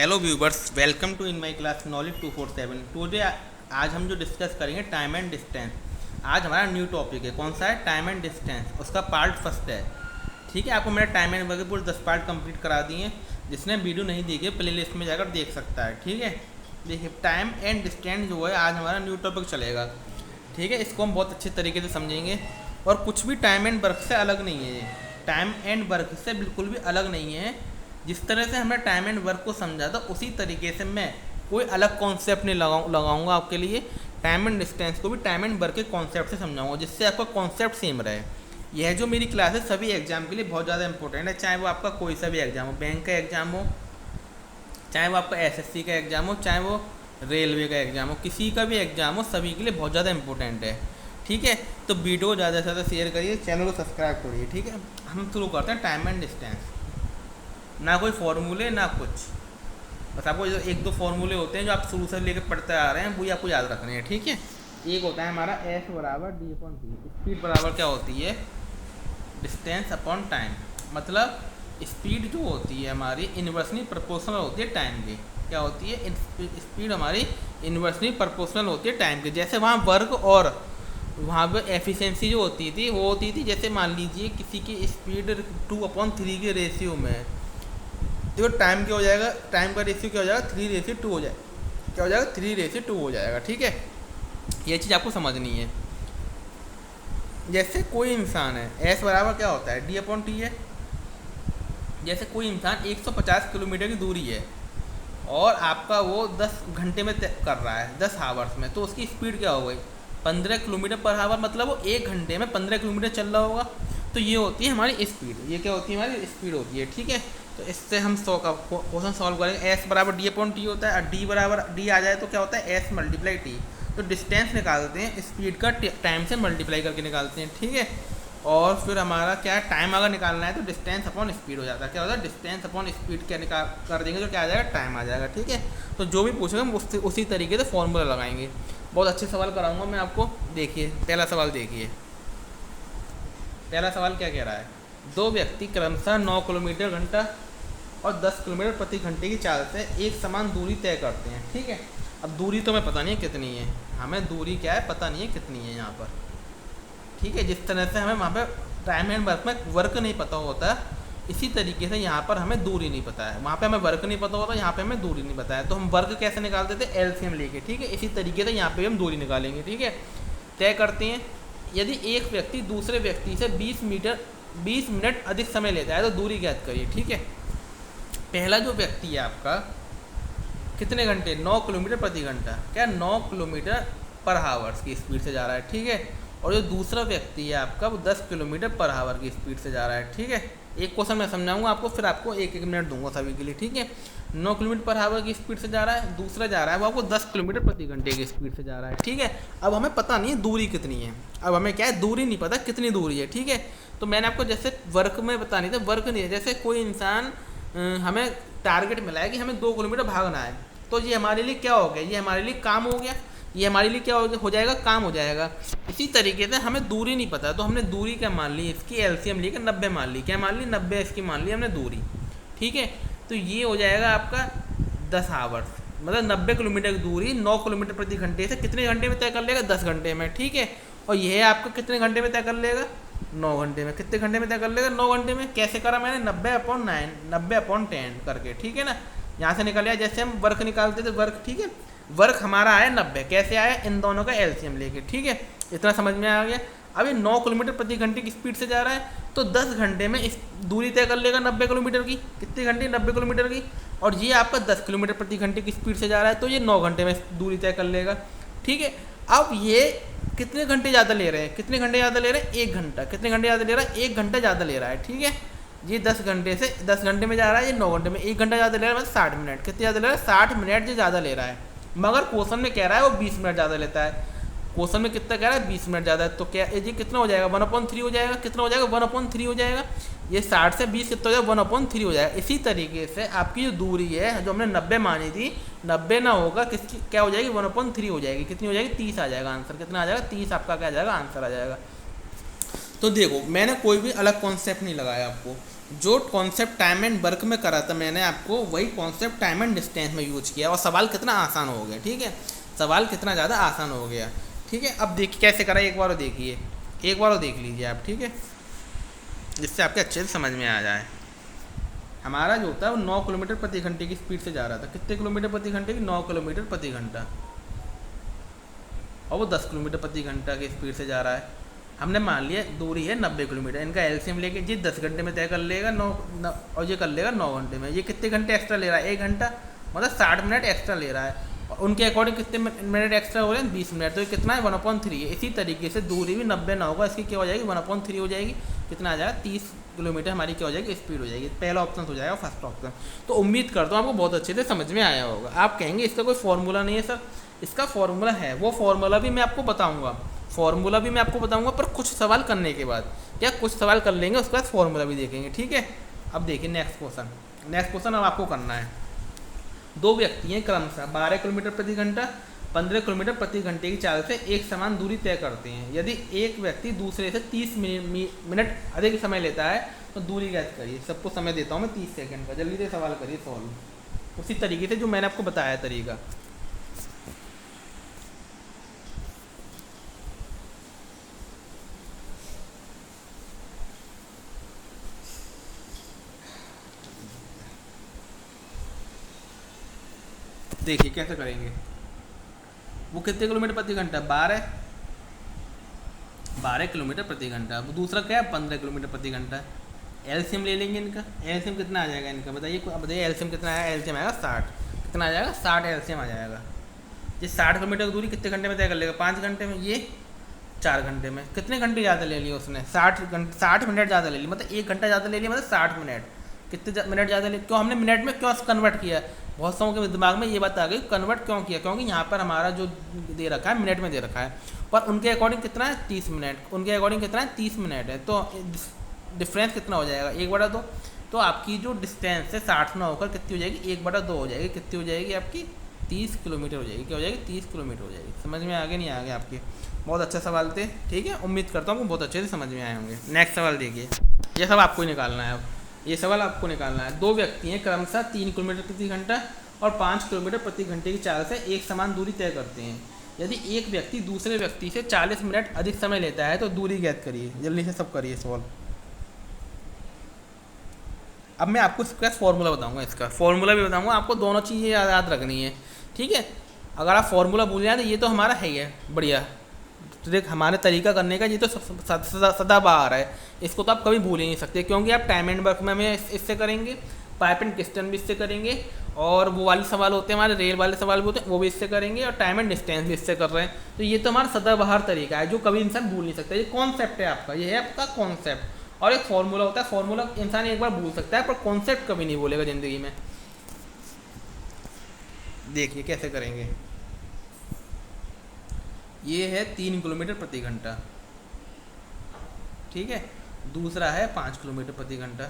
Hello viewers, welcome to in my class knowledge 247। Today आज हम जो डिस्कस करेंगे टाइम एंड डिस्टेंस। आज हमारा न्यू टॉपिक है। कौन सा है? Time and distance. उसका पार्ट फर्स्ट है। ठीक है, आपको मैंने टाइम एंड वगैरह पूरे 10 पार्ट कंप्लीट करा दिए हैं। जिसने वीडियो नहीं देखी है प्ले लिस्ट में जाकर देख सकता है। ठीक है, देखिए टाइम एंड डिस्टेंस जो है आज हमारा न्यू टॉपिक चलेगा। ठीक है, इसको हम बहुत अच्छे तरीके से समझेंगे और कुछ भी टाइम एंड वर्क से अलग नहीं है। ये टाइम एंड वर्क से बिल्कुल भी अलग नहीं है। जिस तरह से हमने टाइम एंड वर्क को समझा था उसी तरीके से मैं कोई अलग कॉन्सेप्ट नहीं लगाऊंगा आपके लिए। टाइम एंड डिस्टेंस को भी टाइम एंड वर्क के कॉन्सेप्ट से समझाऊंगा, जिससे आपका कॉन्सेप्ट सेम रहे। यह जो मेरी क्लास है सभी एग्जाम के लिए बहुत ज़्यादा इंपॉर्टेंट है, चाहे वो आपका कोई सा भी एग्जाम हो, बैंक का एग्जाम हो, चाहे वो आपका एसएससी का एग्जाम हो, चाहे वो रेलवे का एग्जाम हो, किसी का भी एग्जाम हो, सभी के लिए बहुत ज़्यादा इंपॉर्टेंट है। ठीक है, तो वीडियो को ज़्यादा से ज़्यादा शेयर करिए, चैनल को सब्सक्राइब करिए। ठीक है, हम शुरू करते हैं टाइम एंड डिस्टेंस। ना कोई फॉर्मूले ना कुछ, बस आपको जो एक दो फॉर्मूले होते हैं जो आप शुरू से लेकर पढ़ते आ रहे हैं वही आपको याद रखने हैं। ठीक है, एक होता है हमारा एस बराबर डी अपॉन टी। स्पीड बराबर क्या होती है? Distance upon time. मतलब स्पीड जो होती है हमारी इन्वर्सली प्रोपोर्शनल होती है टाइम के। क्या होती है? स्पीड हमारी इन्वर्सली प्रोपोर्शनल होती है टाइम के। जैसे वहाँ वर्क और वहाँ पे एफिशिएंसी जो होती थी वो होती थी, जैसे मान लीजिए किसी की स्पीड 2/3 के रेशियो में, देखो टाइम क्या हो जाएगा, टाइम का रेशियो क्या हो जाएगा, 3:2 हो जाएगा। क्या हो जाएगा? 3:2 हो जाएगा। ठीक है, ये चीज़ आपको समझनी है। जैसे कोई इंसान है, एस बराबर क्या होता है? डी अपॉन टी है। जैसे कोई इंसान 150 किलोमीटर की दूरी है और आपका वो 10 घंटे में कर रहा है, 10 आवर्स में, तो उसकी स्पीड क्या हो गई? 15 किलोमीटर पर आवर। मतलब वो 1 घंटे में 15 किलोमीटर चल रहा होगा। तो ये होती है हमारी स्पीड। ये क्या होती है? हमारी स्पीड होती है। ठीक है, तो इससे हम क्वेश्चन सॉल्व करेंगे। एस बराबर डी अपॉन टी होता है और डी बराबर डी आ जाए तो क्या होता है? S multiply T. तो डिस्टेंस निकालते हैं स्पीड का टाइम से मल्टीप्लाई करके निकालते हैं। ठीक है, और फिर हमारा क्या है, टाइम अगर निकालना है तो डिस्टेंस अपॉन स्पीड हो जाता है। क्या होता है? डिस्टेंस अपॉन स्पीड क्या निकाल कर देंगे तो क्या आ जाएगा? टाइम आ जाएगा। ठीक है, तो जो भी पूछेंगे हम उसी तरीके से फॉर्मूला लगाएंगे। बहुत अच्छे सवाल कराऊंगा मैं आपको। देखिए पहला सवाल, देखिए पहला सवाल क्या कह रहा है। दो व्यक्ति क्रमशः 9 किलोमीटर घंटा और 10 किलोमीटर प्रति घंटे की चाल से एक समान दूरी तय करते हैं। ठीक है, अब दूरी तो हमें पता नहीं है कितनी है, हमें दूरी क्या है पता नहीं है कितनी है यहाँ पर। ठीक है, जिस तरह से हमें वहाँ पर टाइम एंड वर्क में वर्क नहीं पता होता, इसी तरीके से यहाँ पर हमें दूरी नहीं पता है। वहाँ पे हमें वर्क नहीं पता होता, यहाँ पे हमें दूरी नहीं पता है। तो हम वर्क कैसे निकालते थे? एलसीएम लेके। ठीक है, इसी तरीके से यहाँ पे हम दूरी निकालेंगे। ठीक है, तय करते हैं। यदि एक व्यक्ति दूसरे व्यक्ति से 20 मिनट अधिक समय लेता है तो दूरी ज्ञात करिए। ठीक है, पहला जो व्यक्ति है आपका कितने घंटे? 9 किलोमीटर प्रति घंटा। क्या? 9 किलोमीटर पर आवर्स की स्पीड से जा रहा है। ठीक है, और जो दूसरा व्यक्ति है आपका वो 10 किलोमीटर पर आवर की स्पीड से जा रहा है। ठीक है, एक क्वेश्चन मैं समझाऊंगा आपको, फिर आपको एक मिनट दूंगा सभी के लिए। ठीक है, 9 किलोमीटर पर आवर की स्पीड से जा रहा है, दूसरा जा रहा है वो आपको 10 किलोमीटर प्रति घंटे की स्पीड से जा रहा है। ठीक है, अब हमें पता नहीं है दूरी कितनी है। अब हमें क्या है? दूरी नहीं पता कितनी दूरी है। ठीक है, तो मैंने आपको जैसे वर्क में बता नहीं था, वर्क नहीं है। जैसे कोई इंसान हमें टारगेट मिला है कि हमें 2 किलोमीटर भागना है, तो ये हमारे लिए क्या हो गया? ये हमारे लिए काम हो गया। ये हमारे लिए क्या हो जाएगा? काम हो जाएगा। इसी तरीके से हमें दूरी नहीं पता, तो हमने दूरी क्या मान ली? इसकी एलसीएम लेकर 90 मान ली। क्या मान ली? 90 इसकी मान ली हमने दूरी। ठीक है, तो ये हो जाएगा आपका 10 आवर्स। मतलब 90 किलोमीटर की दूरी 9 किलोमीटर प्रति घंटे से कितने घंटे में तय कर लेगा? 10 घंटे में। ठीक है, और यह आपका कितने घंटे में तय कर लेगा? 9 घंटे में। कितने घंटे में तय कर लेगा? 9 घंटे में। कैसे करा मैंने? 90/9, 90/10 करके। ठीक है ना, यहाँ से निकल आया। जैसे हम वर्क निकालते थे, वर्क। ठीक है, वर्क हमारा आया 90। कैसे आया? इन दोनों का एलसीएम लेके। ठीक है, इतना समझ में आ गया। अब ये 9 किलोमीटर प्रति घंटे की स्पीड से जा रहा है तो 10 घंटे में इस दूरी तय कर लेगा 90 किलोमीटर की। कितने घंटे? 90 किलोमीटर की। और ये आपका 10 किलोमीटर प्रति घंटे की स्पीड से जा रहा है तो ये 9 घंटे में दूरी तय कर लेगा। ठीक है, अब ये कितने घंटे ज़्यादा ले रहे हैं? कितने घंटे ज़्यादा ले रहे हैं? 1 घंटा। कितने घंटे ज़्यादा ले रहा है? 1 घंटा ज़्यादा ले रहा है। ठीक है, ये 10 घंटे से 10 घंटे में जा रहा है, ये 9 घंटे में 1 घंटा ज़्यादा ले रहा है, मतलब 60 मिनट। कितने ज़्यादा ले रहा है? 60 मिनट जो ज़्यादा ले रहा है। मगर क्वेश्चन में कह रहा है वो 20 मिनट ज़्यादा लेता है। क्वेश्चन में कितना कह रहा है? 20 मिनट ज़्यादा है। तो क्या ये कितना हो जाएगा? 1/3 हो जाएगा। कितना हो जाएगा? 1/3 हो जाएगा। ये 60 से 20 कितना हो जाएगा? 1/3 हो जाएगा। इसी तरीके से आपकी जो दूरी है जो हमने 90 मानी थी, 90 ना होगा किसकी क्या हो जाएगी? 1/3 हो जाएगी। कितनी हो जाएगी? 30 आ जाएगा आंसर। कितना आ जाएगा? 30 आपका क्या आ जाएगा? आंसर आ जाएगा। तो देखो मैंने कोई भी अलग कॉन्सेप्ट नहीं लगाया आपको, जो कॉन्सेप्ट टाइम एंड वर्क में करा था मैंने आपको, वही कॉन्सेप्ट टाइम एंड डिस्टेंस में यूज किया और सवाल कितना आसान हो गया। ठीक है, सवाल कितना ज़्यादा आसान हो गया। ठीक है, अब देखिए कैसे करा, एक बार देखिए, एक बार देख लीजिए आप। ठीक है, जिससे आपके अच्छे से समझ में आ जाए। हमारा जो होता है वो 9 किलोमीटर प्रति घंटे की स्पीड से जा रहा था। कितने किलोमीटर प्रति घंटे की? 9 किलोमीटर प्रति घंटा। और वो 10 किलोमीटर प्रति घंटा की स्पीड से जा रहा है। हमने मान लिया दूरी है 90 किलोमीटर, इनका एलसीएम लेके ये 10 घंटे में तय कर लेगा, 9 और ये कर लेगा 9 घंटे में। ये कितने घंटे एक्स्ट्रा ले रहा है? 1 घंटा, मतलब 60 मिनट एक्स्ट्रा ले रहा है। और उनके अकॉर्डिंग कितने मिनट एक्स्ट्रा हो रहे हैं? 20 मिनट। तो ये कितना है? 1/3 है। इसी तरीके से दूरी भी 90 ना होगा, इसकी क्या हो जाएगी? 1/3 हो जाएगी। कितना आ जाएगा? 30 किलोमीटर हमारी क्या हो जाएगी? स्पीड हो जाएगी। पहला ऑप्शन हो जाएगा फर्स्ट ऑप्शन। तो उम्मीद करता हूँ आपको बहुत अच्छे से समझ में आया होगा। आप कहेंगे इसका कोई फॉर्मूला नहीं है सर, इसका फॉर्मूला है। वो फॉर्मूला भी मैं आपको बताऊंगा, पर कुछ सवाल करने के बाद। क्या कुछ सवाल कर लेंगे, उसके बाद फॉर्मूला भी देखेंगे। ठीक है, अब देखिए नेक्स्ट क्वेश्चन अब आपको करना है। दो व्यक्ति हैं, क्रमशः 12 किलोमीटर प्रति घंटा, 15 किलोमीटर प्रति घंटे की चाल से एक समान दूरी तय करते हैं। यदि एक व्यक्ति दूसरे से 30 मिनट अधिक समय लेता है तो दूरी ज्ञात करिए। सबको समय देता हूँ मैं 30 सेकंड का, जल्दी से सवाल करिए सॉल्व उसी तरीके से जो मैंने आपको बताया तरीका। देखिए कैसे करेंगे। वो कितने किलोमीटर प्रति घंटा? 12 किलोमीटर प्रति घंटा। वो दूसरा क्या है? 15 किलोमीटर प्रति घंटा। एलसीएम ले लेंगे इनका। एलसीएम कितना आ जाएगा इनका? बताइए एलसीएम कितना आया? एलसीएम आएगा 60। कितना आ जाएगा? 60 एलसीएम आ जाएगा। ये 60 किलोमीटर की दूरी कितने घंटे में तय कर लेगा? 5 घंटे में। ये 4 घंटे में। कितने घंटे ज़्यादा ले लिए उसने? 60 मिनट ज़्यादा ले ली, मतलब 1 घंटा ज़्यादा ले लिया, मतलब 60 मिनट। कितने मिनट ज़्यादा ले? क्यों हमने मिनट में क्यों कन्वर्ट किया? बहुत सारों के दिमाग में ये बात आ गई कन्वर्ट क्यों किया, क्योंकि यहाँ पर हमारा जो दे रखा है मिनट में दे रखा है, पर उनके अकॉर्डिंग कितना है? 30 मिनट। उनके अकॉर्डिंग कितना है? 30 मिनट है। तो डिफरेंस कितना हो जाएगा? 1/2। तो आपकी जो डिस्टेंस है 60 ना होकर कितनी हो जाएगी? 1/2 हो जाएगी। कितनी हो जाएगी आपकी? 30 किलोमीटर हो जाएगी। क्या हो जाएगी? 30 किलोमीटर हो जाएगी। समझ में आगे नहीं आ गया आपके? बहुत अच्छा सवाल थे। ठीक है, उम्मीद करता हूँ बहुत अच्छे से समझ में आए होंगे। नेक्स्ट सवाल देखिए, ये सब आपको ही निकालना है। अब ये सवाल आपको निकालना है। दो व्यक्ति हैं, क्रमशः 3 किलोमीटर प्रति घंटा और 5 किलोमीटर प्रति घंटे की चाल से एक समान दूरी तय करते हैं। यदि एक व्यक्ति दूसरे व्यक्ति से 40 मिनट अधिक समय लेता है तो दूरी ज्ञात करिए। जल्दी से सब करिए सवाल। अब मैं आपको इसका फॉर्मूला बताऊंगा, इसका फॉर्मूला भी बताऊंगा आपको। दोनों चीज़ें याद रखनी है। ठीक है, अगर आप फॉर्मूला भूल जाए तो ये तो हमारा है ही है बढ़िया। तो देख हमारे तरीका करने का ये तो सदाबहार है, इसको तो आप कभी भूल ही नहीं सकते, क्योंकि आप टाइम एंड वर्क में इससे करेंगे, पाइप एंड पिस्टन भी इससे करेंगे, और वो वाले सवाल होते हैं हमारे रेल वाले सवाल भी होते हैं वो भी इससे करेंगे, और टाइम एंड डिस्टेंस भी इससे कर रहे हैं। तो ये तो हमारा सदाबहार तरीका है जो कभी इंसान भूल नहीं सकता। ये कॉन्सेप्ट है आपका, ये है आपका कॉन्सेप्ट। और एक फॉर्मूला होता है, फॉर्मूला इंसान एक बार भूल सकता है पर कॉन्सेप्ट कभी नहीं भूलेगा ज़िंदगी में। देखिए कैसे करेंगे। ये है 3 किलोमीटर प्रति घंटा, ठीक है। दूसरा है 5 किलोमीटर प्रति घंटा।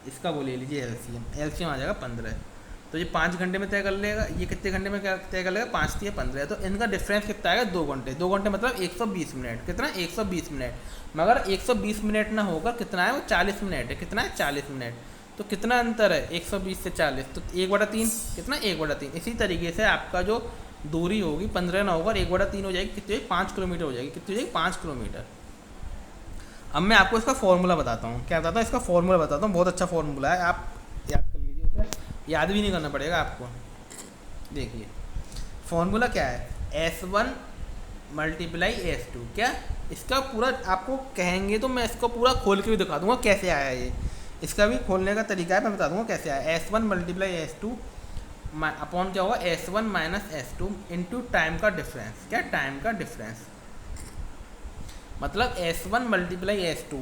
इसका वो ले लीजिए एलसीएम, एलसीएम आ जाएगा 15। तो ये 5 घंटे में तय कर लेगा, ये कितने घंटे में तय कर लेगा? 5 या 15। तो इनका डिफरेंस कितना आएगा? 2 घंटे। 2 घंटे मतलब 120 मिनट। कितना? 120 मिनट। मगर 120 मिनट ना होकर कितना है? वो 40 मिनट है। कितना है? 40 मिनट। तो कितना अंतर है 120 से 40? तो 1/3। कितना? 1/3। इसी तरीके से आपका जो दूरी होगी 15 ना होकर 1/3 हो जाएगी। कितनी? 5 किलोमीटर हो जाएगी। कितनी हो जाएगी? 5 किलोमीटर। अब मैं आपको इसका फॉर्मूला बताता हूँ। क्या बताता हूँ? इसका फॉर्मूला बताता हूँ। बहुत अच्छा फॉर्मूला है, आप याद कर लीजिए उसे। याद भी नहीं करना पड़ेगा आपको। देखिए फॉर्मूला क्या है? S1 × S2। क्या इसका पूरा आपको कहेंगे तो मैं इसको पूरा खोल के भी दिखा दूंगा कैसे आया ये। इसका भी खोलने का तरीका है, मैं बता दूंगा कैसे आया। S1 × S2 अपॉन क्या होगा? S1 - S2 इंटू टाइम का डिफरेंस। क्या? टाइम का डिफरेंस। मतलब S1 × S2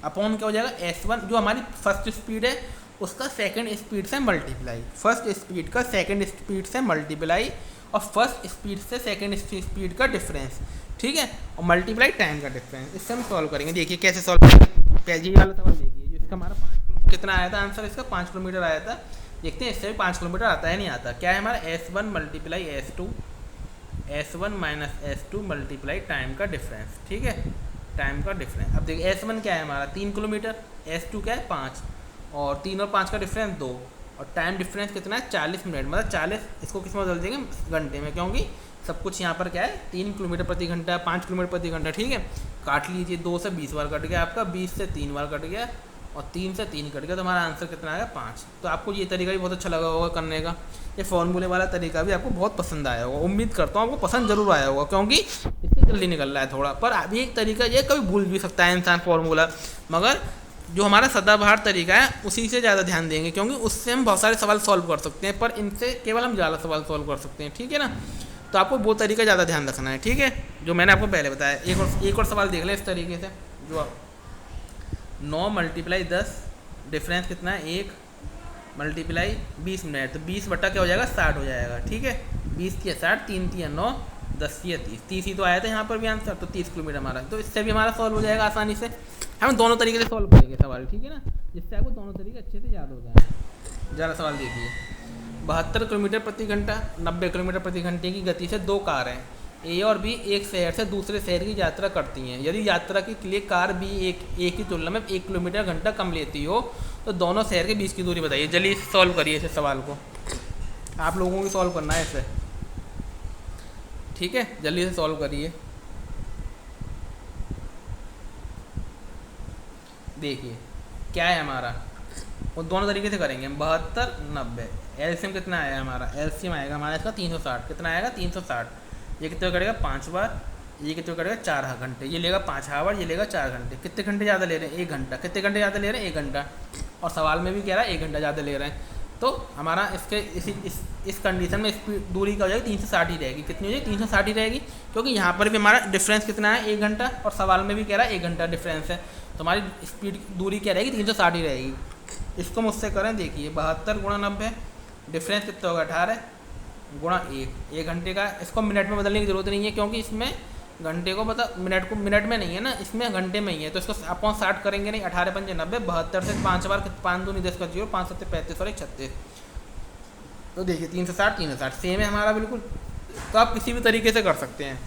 अपॉन क्या हो जाएगा? S1 जो हमारी फर्स्ट स्पीड है उसका सेकंड स्पीड से मल्टीप्लाई। फर्स्ट स्पीड का सेकंड स्पीड से मल्टीप्लाई, और फर्स्ट स्पीड से सेकंड स्पीड का डिफरेंस, ठीक है, और मल्टीप्लाई टाइम का डिफरेंस। इससे हम सॉल्व करेंगे। देखिए कैसे सॉल्व करेंगे। पहले वाला सवाल देखिए, जो इसका हमारा 5 किलोमीटर कितना आया था? आंसर इसका 5 किलोमीटर आया था। देखते हैं इससे भी 5 किलोमीटर आता है नहीं आता। क्या है हमारा? S1 × S2, S1 - S2 multiply time का डिफरेंस, ठीक है, टाइम का डिफरेंस। अब देखिए S1 क्या है हमारा? 3 किलोमीटर, S2 क्या है? 5। और 3 और 5 का डिफरेंस 2, और टाइम डिफरेंस कितना है 40 मिनट, मतलब 40 इसको किस में बदल देंगे घंटे में, क्योंकि सब कुछ यहाँ पर क्या है 3 किलोमीटर प्रति घंटा, 5 किलोमीटर प्रति घंटा, ठीक है। काट लीजिए, 2 से 20 बार कट गया आपका, 20 से 3 बार कट गया, और 3 से 3 कट गया, तो हमारा आंसर कितना आएगा 5। तो आपको ये तरीका भी बहुत अच्छा लगा होगा करने का, ये फॉर्मूले वाला तरीका भी आपको बहुत पसंद आया होगा, उम्मीद करता हूँ आपको पसंद जरूर आया होगा, क्योंकि इससे जल्दी निकल रहा है थोड़ा। पर अभी एक तरीका ये कभी भूल भी सकता है इंसान फॉर्मूला, मगर जो हमारा सदाबहार तरीका है उसी से ज़्यादा ध्यान देंगे, क्योंकि उससे हम बहुत सारे सवाल सॉल्व कर सकते हैं, पर इनसे केवल हम ज़्यादा सवाल सॉल्व कर सकते हैं, ठीक है ना। तो आपको वो तरीका ज़्यादा ध्यान रखना है, ठीक है, जो मैंने आपको पहले बताया। एक और सवाल देख लें इस तरीके से, जो 9 मल्टीप्लाई 10, डिफरेंस कितना है 1, मल्टीप्लाई 20 मिनट, तो 20 बटा क्या हो जाएगा 60 हो जाएगा, ठीक है। 20 की 60, 3 की 9, 10 की 30, 30 ही तो आया था यहाँ पर भी आंसर, तो 30 किलोमीटर हमारा, तो इससे भी हमारा सॉल्व हो जाएगा आसानी से। हम दोनों तरीके से सॉल्व करेंगे सवाल, ठीक है ना, जिससे आपको दोनों तरीके अच्छे से याद हो जाए। ज़रा सवाल देखिए, 72 किलोमीटर प्रति घंटा, 90 किलोमीटर प्रति घंटे की गति से 2 कार हैं ए और बी एक शहर से दूसरे शहर की यात्रा करती हैं। यदि यात्रा के लिए कार बी ए की तुलना में 1 किलोमीटर घंटा कम लेती हो, तो दोनों शहर के बीच की दूरी बताइए। जल्दी सॉल्व करिए इस सवाल को, आप लोगों को सॉल्व करना है इसे, ठीक है, जल्दी से सॉल्व करिए। देखिए क्या है हमारा, वो दोनों तरीके से करेंगे हम। 72 90, एलसीएम कितना आया हमारा, एलसीएम आएगा हमारा इसका 360, कितना आएगा 360, ये कितने करेगा 5 बार, ये कितने करेगा 4 घंटे, ये लेगा 5 आवर, ये लेगा 4 घंटे। कितने घंटे ज़्यादा ले रहे हैं 1 घंटा, कितने घंटे ज़्यादा ले रहे हैं 1 घंटा, और सवाल में भी कह रहा है 1 घंटा ज़्यादा ले रहे हैं। तो हमारा इसके इस कंडीशन में स्पीड दूरी क्या हो जाएगी 360 ही रहेगी। कितनी हो जाएगी 360 ही रहेगी, क्योंकि यहाँ पर भी हमारा डिफरेंस कितना है 1 घंटा, और सवाल में भी कह रहा है 1 घंटा डिफरेंस है, तो हमारी स्पीड दूरी क्या रहेगी 360 ही रहेगी। इसको मुझसे करें, देखिए 72 गुणा 90, डिफरेंस कितना होगा 18 गुणा 1 घंटे का। इसको मिनट में बदलने की ज़रूरत नहीं है, क्योंकि इसमें घंटे को मिनट को मिनट में नहीं है ना, इसमें घंटे में ही है, तो इसको अपॉन 60 करेंगे नहीं। 18 पंजे 90, 72 से 5 बार 5 दूनी 10 का 0, 5 7 35 और 1 36, तो देखिए 360 360 सेम है हमारा बिल्कुल। तो आप किसी भी तरीके से कर सकते हैं,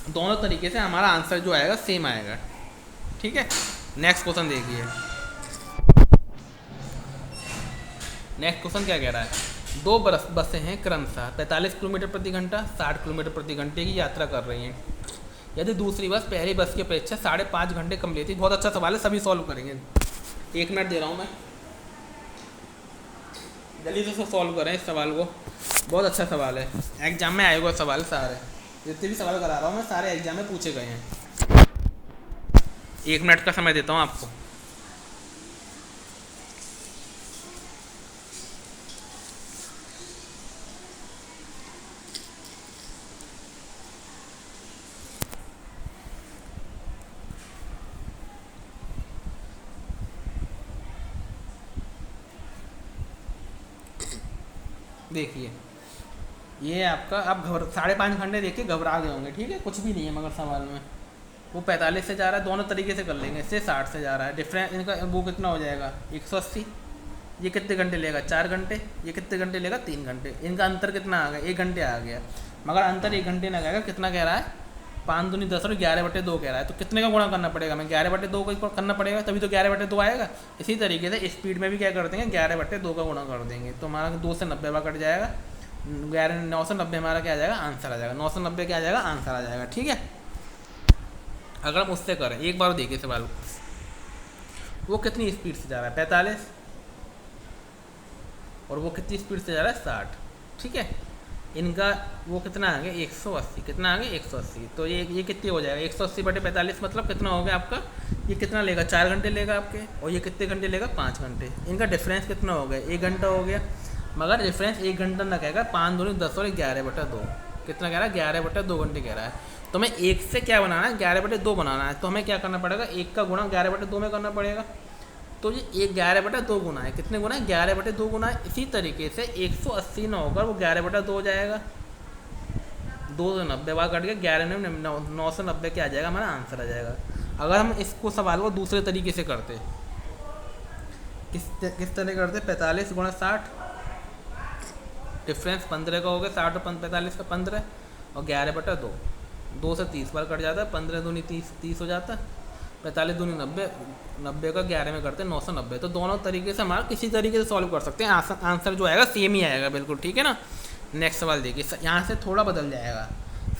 दोनों तरीके से हमारा आंसर जो आएगा सेम आएगा, ठीक है। नेक्स्ट क्वेश्चन देखिए, नेक्स्ट क्वेश्चन क्या कह रहा है, 2 बसें हैं क्रमशः 45 किलोमीटर प्रति घंटा 60 किलोमीटर प्रति घंटे की यात्रा कर रही हैं। यदि दूसरी बस पहली बस की अपेक्षा 5.5 घंटे कम लेती। बहुत अच्छा सवाल है, सभी सॉल्व करेंगे, 1 मिनट दे रहा हूँ मैं, जल्दी से सॉल्व करें इस सवाल को, बहुत अच्छा सवाल है, एग्जाम में आएगा सवाल, सारे जितने भी सवाल करा रहा हूँ मैं सारे एग्जाम में पूछे गए हैं। 1 मिनट का समय देता हूँ आपको। देखिए ये आपका, आप 5.5 घंटे देख के घबरा गए होंगे, ठीक है, कुछ भी नहीं है मगर सवाल में। वो 45 से जा रहा है, दोनों तरीके से कर लेंगे, इससे 60 से जा रहा है, डिफरेंस इनका वो कितना हो जाएगा 180। ये कितने घंटे लेगा 4 घंटे, ये कितने घंटे लेगा 3 घंटे, इनका अंतर कितना आ गया 1 घंटे आ गया, मगर अंतर 1 घंटे ना गएगा, कितना कह रहा है 5 दूनी 10 और 11/2 कह रहा है, तो कितने का गुणा करना पड़ेगा, हमें 11/2 का करना पड़ेगा, तभी तो 11/2 आएगा। इसी तरीके से स्पीड में भी क्या कर देंगे 11/2 का गुणा कर देंगे, तो हमारा 2 से 90 बार कट जाएगा, 990 हमारा क्या आ जाएगा आंसर आ जाएगा, 990 क्या आ जाएगा आंसर आ जाएगा, ठीक है। अगर हम उससे करें, एक बार देखिए सवाल, वो कितनी स्पीड से जा रहा है 45, और वो कितनी स्पीड से जा रहा है 60, ठीक है। इनका वो कितना आ गया 180, कितना आ गया 180, तो ये कितनी हो जाएगा 180/45 मतलब कितना हो गया आपका, ये कितना लेगा 4 घंटे लेगा आपके, और ये कितने घंटे लेगा 5 घंटे। इनका डिफरेंस कितना हो गया 1 घंटा हो गया, मगर डिफरेंस 1 घंटा ना कहेगा, 5 दूनी 10 और 11/2, कितना कह रहा है 11/2 घंटे कह रहा है। तो हमें 1 से क्या बनाना है 11/2 बनाना है, तो हमें क्या करना पड़ेगा 1 का गुणा 11/2 में करना पड़ेगा, तो ये 11/2 गुना है, कितने गुना है 11/2 गुना है। इसी तरीके से 180 ना होकर वो 11/2 हो जाएगा, 2 से 90 बार कट गया, 990 क्या आ जाएगा हमारा आंसर आ जाएगा। अगर हम इसको सवाल को दूसरे तरीके से करते, किस तरह करते 45 गुणा 60, डिफरेंस 15 का हो गया, 60 और 45 का 15, और 11/2, 2 से 30 बार कट जाता है, 15 दूनी 30 हो जाता है, 45 दूनी 90, 90 का 11 में करते हैं 990। तो दोनों तरीके से हमारा किसी तरीके से सॉल्व कर सकते हैं, आंसर जो आएगा सेम ही आएगा बिल्कुल, ठीक है ना। नेक्स्ट सवाल देखिए, यहाँ से थोड़ा बदल जाएगा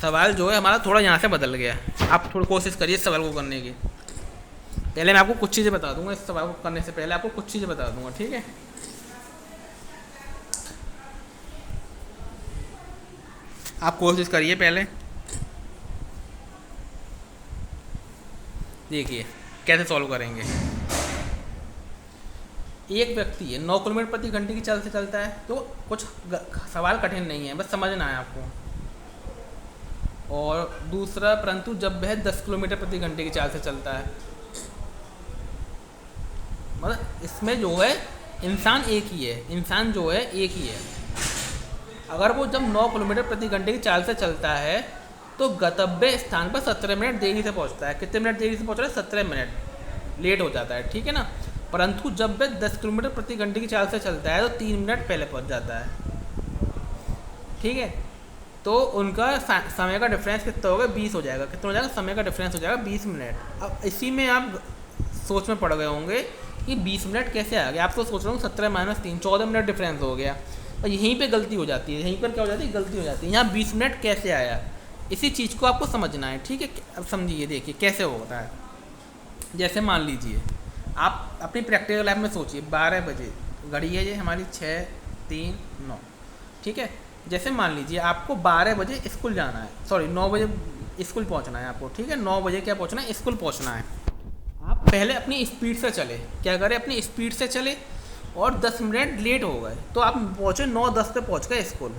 सवाल जो है हमारा, थोड़ा यहाँ से बदल गया। आप थोड़ी कोशिश करिए इस सवाल को करने की। पहले मैं आपको कुछ चीज़ें बता दूंगा, इस सवाल को करने से पहले आपको कुछ चीज़ें बता दूंगा, ठीक है। आप कोशिश करिए पहले, देखिए कैसे सॉल्व करेंगे। एक व्यक्ति है 9 किलोमीटर प्रति घंटे की चाल से चलता है, तो कुछ सवाल कठिन नहीं है, बस समझना है आपको। और दूसरा, परंतु जब वह 10 किलोमीटर प्रति घंटे की चाल से चलता है, मतलब इसमें जो है इंसान एक ही है, इंसान जो है एक ही है। अगर वो जब 9 किलोमीटर प्रति घंटे की चाल से चलता है तो गंतव्य स्थान पर 17 मिनट देरी से पहुंचता है। कितने मिनट देरी से पहुंच रहा है? 17 मिनट लेट हो जाता है, ठीक है ना। परंतु जब वह 10 किलोमीटर प्रति घंटे की चाल से चलता है तो 3 मिनट पहले पहुंच जाता है, ठीक है। तो उनका समय का डिफरेंस कितना होगा? 20 हो जाएगा। कितना हो जाएगा? समय का डिफरेंस हो जाएगा 20 मिनट। अब इसी में आप सोच में पड़ गए होंगे कि 20 मिनट कैसे आ गया। आप तो सोच रहे हो 17 - 3 14 मिनट डिफरेंस हो गया। और यहीं पे गलती हो जाती है, यहीं पर क्या हो जाती है? गलती हो जाती है। यहाँ 20 मिनट कैसे आया, इसी चीज़ को आपको समझना है, ठीक है। अब समझिए, देखिए कैसे होता है। जैसे मान लीजिए आप अपनी प्रैक्टिकल लाइफ में सोचिए, 12 बजे घड़ी है ये हमारी, 6 3 9, ठीक है। जैसे मान लीजिए आपको 12 बजे स्कूल जाना है, सॉरी 9 बजे स्कूल पहुंचना है आपको, ठीक है। 9 बजे क्या पहुंचना है? स्कूल पहुंचना है। आप पहले अपनी स्पीड से चले, क्या करें? अपनी स्पीड से चले और 10 मिनट लेट हो गए, तो आप पहुँचे 9:10 पे पहुँच गए स्कूल।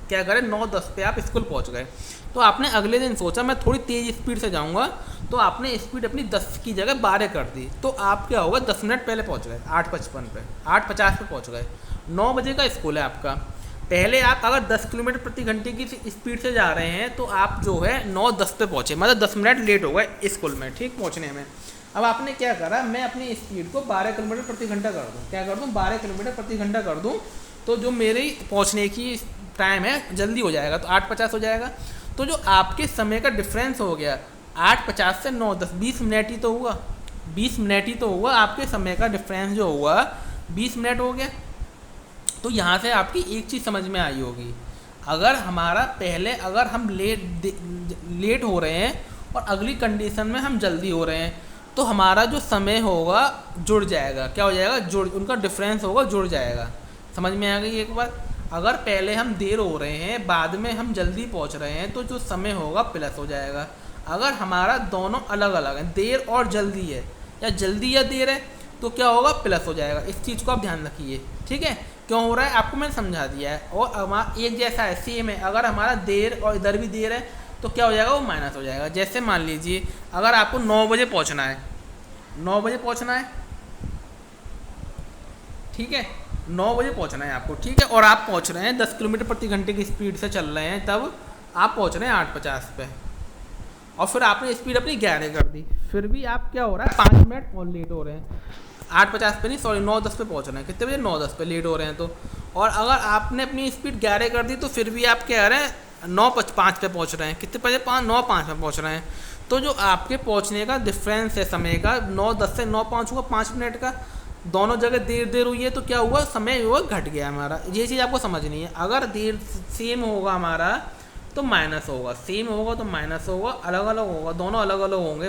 क्या करें? 9:10 पे आप स्कूल पहुँच गए। तो आपने अगले दिन सोचा मैं थोड़ी तेज़ स्पीड से जाऊँगा, तो आपने स्पीड अपनी 10 की जगह 12 कर दी। तो आप क्या होगा? 10 मिनट पहले पहुँच गए, 8:55 पे, 8:50 पे पहुँच गए। 9 बजे का स्कूल है आपका। पहले आप अगर 10 किलोमीटर प्रति घंटे की स्पीड से जा रहे हैं तो आप जो है 9:10 पे पहुँचे, मतलब 10 मिनट लेट हो गए स्कूल में, ठीक, पहुँचने में। अब आपने क्या करा? मैं अपनी स्पीड को 12 किलोमीटर प्रति घंटा कर दूँ। क्या कर दूँ? 12 किलोमीटर प्रति घंटा कर दूँ, तो जो मेरी पहुँचने की टाइम है जल्दी हो जाएगा, तो 8:50 हो जाएगा। तो जो आपके समय का डिफरेंस हो गया 8:50 से 9:10, 20 मिनट ही तो हुआ, 20 मिनट ही तो हुआ। आपके समय का डिफरेंस जो हुआ 20 मिनट हो गया। तो यहाँ से आपकी एक चीज़ समझ में आई होगी, अगर हमारा पहले अगर हम लेट हो रहे हैं और अगली कंडीशन में हम जल्दी हो रहे हैं, तो हमारा जो समय होगा जुड़ जाएगा। क्या हो जाएगा? जुड़, उनका डिफरेंस होगा, जुड़ जाएगा। समझ में आ गई एक बात? अगर पहले हम देर हो रहे हैं, बाद में हम जल्दी पहुंच रहे हैं, तो जो समय होगा प्लस हो जाएगा। अगर हमारा दोनों अलग अलग हैं, देर और जल्दी है, या जल्दी या देर है, तो क्या होगा? प्लस हो जाएगा। इस चीज़ को आप ध्यान रखिए, ठीक है। क्यों हो रहा है आपको मैंने समझा दिया है। और हमारा एक जैसा है, सेम है। अगर हमारा देर और इधर भी देर है तो क्या हो जाएगा? वो माइनस हो जाएगा। जैसे मान लीजिए अगर आपको 9 बजे पहुंचना है, 9 बजे पहुंचना है, ठीक है, 9 बजे पहुंचना है आपको, ठीक है। और आप पहुंच रहे हैं 10 किलोमीटर प्रति घंटे की स्पीड से चल रहे हैं, तब आप पहुंच रहे हैं 8:50 पे, और फिर आपने स्पीड अपनी 11 कर दी। फिर भी आप क्या हो रहा है? 5 मिनट और लेट हो रहे हैं। 8:50 पे नहीं, सॉरी 9:10 पे पहुंच रहे हैं। कितने बजे? 9:10 पे लेट हो रहे हैं। तो और अगर आपने अपनी स्पीड 11 कर दी, तो फिर भी आप क्या रहे हैं? 9:05 पे पहुंच रहे हैं। कितने बजे? 9:05 पे पहुंच रहे हैं। तो जो आपके पहुंचने का डिफरेंस है समय का, 9:10 से 9:05 हुआ, 5 मिनट का। दोनों जगह देर हुई है, तो क्या हुआ? समय हुआ घट गया हमारा। ये चीज़ आपको समझनी है। अगर देर सेम होगा हमारा तो माइनस होगा, सेम होगा तो माइनस होगा, अलग अलग होगा, दोनों अलग अलग होंगे,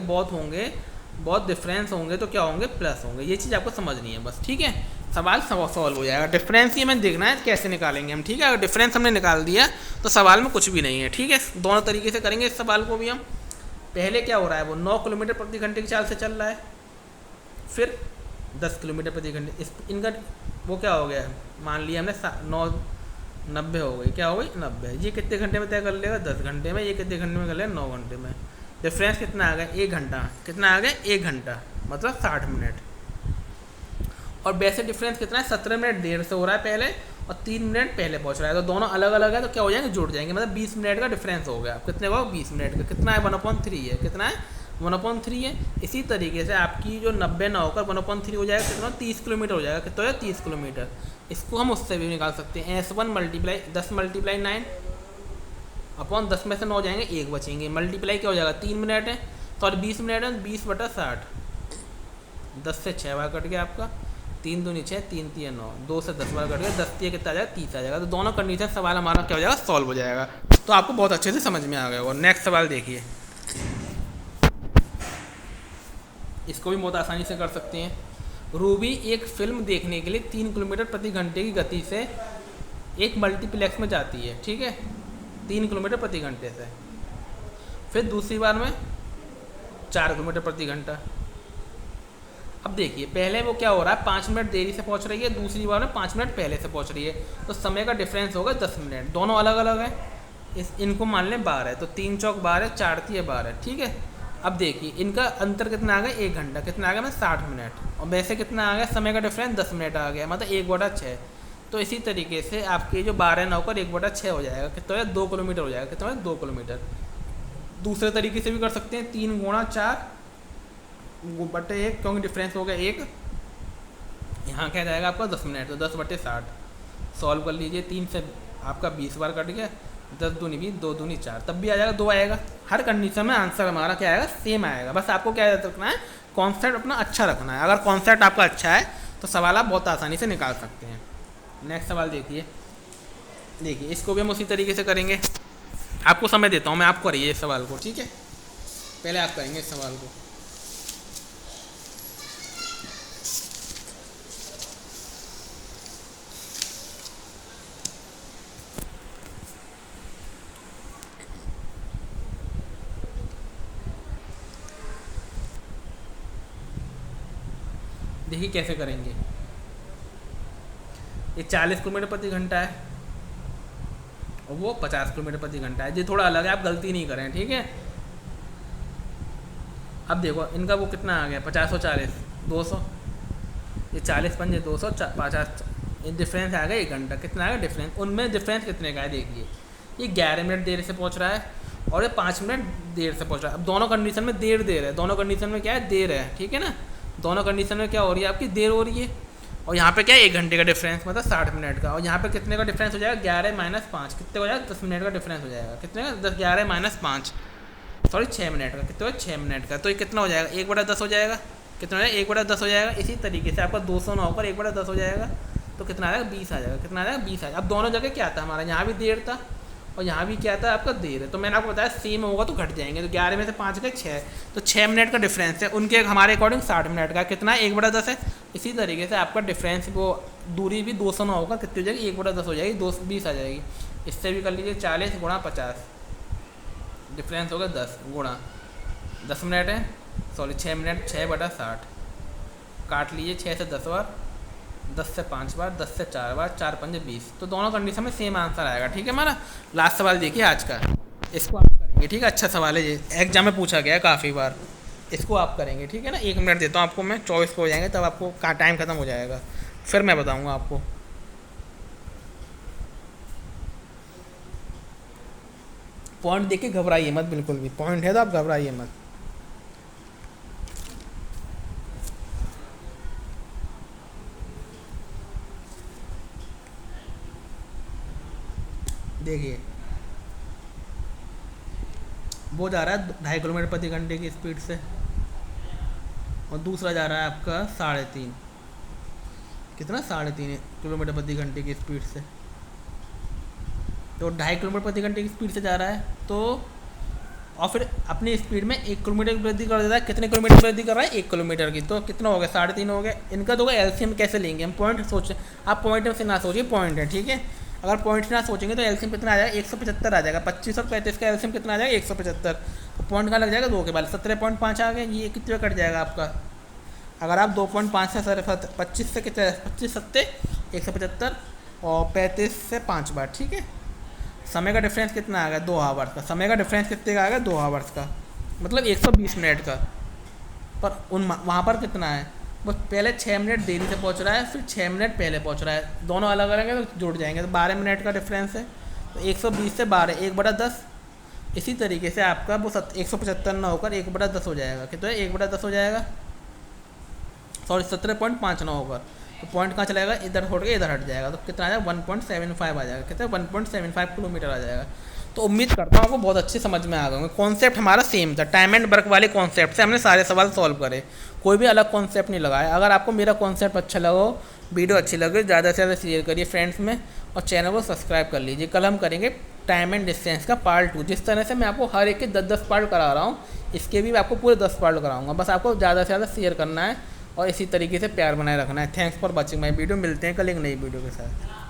बहुत डिफरेंस होंगे तो क्या होंगे? प्लस होंगे। ये चीज़ आपको समझनी है बस, ठीक है। सवाल सॉल्व हो जाएगा। डिफरेंस ही हमें देखना है कैसे निकालेंगे हम, ठीक है। अगर डिफरेंस हमने निकाल दिया तो सवाल में कुछ भी नहीं है, ठीक है। दोनों तरीके से करेंगे इस सवाल को भी हम। पहले क्या हो रहा है? वो 9 किलोमीटर प्रति घंटे की चाल से चल रहा है, फिर 10 किलोमीटर प्रति घंटे, इनका वो क्या हो गया? मान लिया हमने 90 हो गई। क्या हो गई? 90। ये कितने घंटे में तय कर लेगा? 10 घंटे में। ये कितने घंटे में कर लेगा? 9 घंटे में। डिफरेंस कितना आ गया? 1 घंटा। कितना आ गया? 1 घंटा, मतलब 60 मिनट। और वैसे डिफरेंस कितना है? 17 मिनट देर से हो रहा है पहले, और 3 मिनट पहले पहुंच रहा है। तो दोनों अलग अलग है, तो क्या हो जाएंगे? जुड़ जाएंगे, मतलब 20 मिनट का डिफरेंस हो गया। कितने का? 20 मिनट का। कितना है? 1/3 है। कितना है? 1/3 है। इसी तरीके से आपकी जो 90 ना होकर 1/3 हो जाएगा, कितना? 30 किलोमीटर हो जाएगा। कितना हो जाएगा? 30 किलोमीटर। इसको हम उससे भी निकाल सकते हैं। S1 × 10 × 9 अपॉन 10 में से 9 जाएंगे, 1 बचेंगे। मल्टीप्लाई क्या हो जाएगा? 3 मिनट है, सॉरी 20 मिनट है, 20/60, 10 से 6 बार कट गया आपका, 3 दूनी 6, 3 3 9, 2 से 10 बार कट गया, 10 3 कितना आ जाएगा, 30 आ जाएगा। तो दोनों कंडीशन सवाल हमारा क्या हो जाएगा, सॉल्व हो जाएगा। तो आपको बहुत अच्छे से समझ में आ गया। और नेक्स्ट सवाल देखिए, इसको भी बहुत आसानी से कर सकते हैं। रूबी एक फिल्म देखने के लिए 3 किलोमीटर प्रति घंटे की गति से एक मल्टीप्लेक्स में जाती है, ठीक है, 3 किलोमीटर प्रति घंटे से। फिर दूसरी बार में 4 किलोमीटर प्रति घंटा। अब देखिए पहले वो क्या हो रहा है, 5 मिनट देरी से पहुंच रही है, दूसरी बार में 5 मिनट पहले से पहुंच रही है, तो समय का डिफरेंस होगा 10 मिनट। दोनों अलग अलग है, इनको मान लें 12 है, तो 3 चौक 12, 4 तिये 12, ठीक है। अब देखिए इनका अंतर कितना आ गया, 1 घंटा, कितना आ गया, मैं 60 मिनट, और वैसे कितना आ गया, समय का डिफरेंस 10 मिनट आ गया, मतलब 1/6। तो इसी तरीके से आपके जो 12 9 कर 1/6 हो जाएगा, कितना हो, 2 किलोमीटर हो जाएगा, कितना हो, 2 किलोमीटर। दूसरे तरीके से भी कर सकते हैं, 3 गुणा 4 बटे 1, क्योंकि डिफरेंस हो गया 1, यहाँ क्या जाएगा आपका 10 मिनट, तो 10/60 सॉल्व कर लीजिए। 3 से आपका 20 बार कट गया, 10 दूनी 20, 2 दूनी 4, तब भी आ जाएगा 2 आएगा। हर कंडीशन में आंसर हमारा क्या आएगा, सेम आएगा। बस आपको क्या याद रखना है, कॉन्सेप्ट अपना अच्छा रखना है। अगर कॉन्सेप्ट आपका अच्छा है तो सवाल आप बहुत आसानी से निकाल सकते हैं। नेक्स्ट सवाल देखिए, इसको भी हम उसी तरीके से करेंगे। आपको समय देता हूँ मैं, आप करिए इस सवाल को, ठीक है। पहले आप करेंगे इस सवाल को। देखिए कैसे करेंगे। ये 40 किलोमीटर प्रति घंटा है और वो 50 किलोमीटर प्रति घंटा है। ये थोड़ा अलग है, आप गलती नहीं करें, ठीक है। अब देखो इनका वो कितना आ गया, 50 और 40 200, ये 40 पंजे 200, 50, ये डिफरेंस आ गया 1 घंटा। कितना आ गया डिफरेंस, उनमें डिफरेंस कितने का है देखिए। ये 11 मिनट देर से पहुंच रहा है और ये 5 मिनट देर से पहुंच रहा है। अब दोनों कंडीशन में देर है, दोनों कंडीशन में क्या है, देर है, ठीक है ना। दोनों कंडीशन में क्या हो रही है, आपकी देर हो रही है। और यहाँ पे क्या है, 1 घंटे का डिफरेंस, मतलब 60 मिनट का। और यहाँ पे कितने का डिफरेंस हो जाएगा, 11 - 5, कितने हो जाएगा, 10 मिनट का डिफरेंस हो जाएगा। कितने का, 10 11 - 5, सॉरी 6 मिनट का। कितने हो, 6 मिनट का। तो ये कितना हो जाएगा, 1/10 हो जाएगा। कितना हो जाएगा, 1/10 हो जाएगा। इसी तरीके से आपका 200 ना होकर 1/10 हो जाएगा, तो कितना आ जाएगा, 20 आ जाएगा। कितना आ जाएगा, 20 आ जाएगा। अब दोनों जगह क्या था हमारा, यहाँ भी देर था और यहाँ भी क्या था आपका, देर है। तो मैंने आपको बताया सेम होगा तो घट जाएंगे। तो 11 में से 5 गए 6, तो 6 मिनट का डिफरेंस है। उनके हमारे अकॉर्डिंग 60 मिनट का। कितना है, 1/10 है। इसी तरीके से आपका डिफरेंस, वो दूरी भी 200 ना होगा, कितनी हो जाएगी, 1/10 हो जाएगी, 20 आ जाएगी। इससे भी कर लीजिए, 40 गुणा 50, डिफरेंस होगा 10 गुणा 10 मिनट है, सॉरी 6 मिनट, 6/60 काट लीजिए, 6 से 10 बार, 10 से 5 बार, 10 से 4 बार, 4 पंजे 20। तो दोनों कंडीशन में सेम आंसर आएगा, ठीक है। हमारा लास्ट सवाल देखिए आज का, इसको आप करेंगे, ठीक है। अच्छा सवाल है ये, एग्जाम में पूछा गया है काफ़ी बार। इसको आप करेंगे, ठीक है ना। 1 मिनट देता हूँ आपको मैं, 24 को हो जाएंगे, तब आपको टाइम खत्म हो जाएगा, फिर मैं बताऊँगा आपको। पॉइंट देख के घबराइए मत, बिल्कुल भी। पॉइंट है तो आप घबराइए मत। देखिए वो जा रहा है 2.5 किलोमीटर प्रति घंटे की स्पीड से, और दूसरा जा रहा है आपका 3.5, कितना, 3.5 किलोमीटर प्रति घंटे की स्पीड से। तो 2.5 किलोमीटर प्रति घंटे की स्पीड से जा रहा है, तो और फिर अपनी स्पीड में 1 किलोमीटर की वृद्धि कर देता है। कितने किलोमीटर की वृद्धि कर रहा है, 1 किलोमीटर की। तो कितना हो गया, 3.5 हो गया। इनका तो एलसीएम कैसे लेंगे हम, पॉइंट सोचें आप, पॉइंट से ना सोचिए, पॉइंट है, ठीक है। अगर पॉइंट से ना सोचेंगे तो एलसीएम कितना आ जाएगा, 175 आ जाएगा। 25 और 35 का एलसीएम कितना आ जाएगा, 175। तो पॉइंट का लग जाएगा 2 के बाद 17.5 आ गया। ये कितने कट जाएगा आपका, अगर आप 2.5 से 25 से कितने, 25 सत्ते 175 और 35 से 5 बार, ठीक है। समय का डिफरेंस कितना आ गया, 2 आवर्स का। समय का डिफरेंस कितने का आ गया, 2 आवर्स का, मतलब 120 मिनट का। पर वहाँ पर कितना है, वो पहले 6 मिनट देरी से पहुँच रहा है, फिर 6 मिनट पहले पहुँच रहा है। दोनों अलग अलग है तो जुड़ जाएंगे, तो 12 मिनट का डिफरेंस है। तो 120 से 12, 1/10। इसी तरीके से आपका वो 175 ना होकर 1/10 हो जाएगा। कितना है, 1/10 हो जाएगा, सॉरी 17.5 ना होकर। तो पॉइंट कहाँ चला जाएगा, इधर छोड़ के इधर हट जाएगा। तो कितना आ जाएगा, 1.75 आ जाएगा। कितना, 1.75 किलोमीटर आ जाएगा। तो उम्मीद करता हूँ आपको बहुत अच्छे समझ में आ गए होंगे। कॉन्सेप्ट हमारा सेम था, टाइम एंड वर्क वाले कॉन्सेप्ट से हमने सारे सवाल सॉल्व करे, कोई भी अलग कॉन्सेप्ट नहीं लगाया। अगर आपको मेरा कॉन्सेप्ट अच्छा लगा हो, वीडियो अच्छी लगे, ज़्यादा से ज़्यादा शेयर करिए फ्रेंड्स में, और चैनल को सब्सक्राइब कर लीजिए। कल हम करेंगे टाइम एंड डिस्टेंस का पार्ट 2। जिस तरह से मैं आपको हर एक के 10-10 पार्ट करा रहा हूँ, इसके भी आपको पूरे 10 पार्ट कराऊंगा। बस आपको ज़्यादा से ज़्यादा शेयर करना है और इसी तरीके से प्यार बनाए रखना है। Thanks for watching my video. मिलते हैं कल एक नई वीडियो के साथ।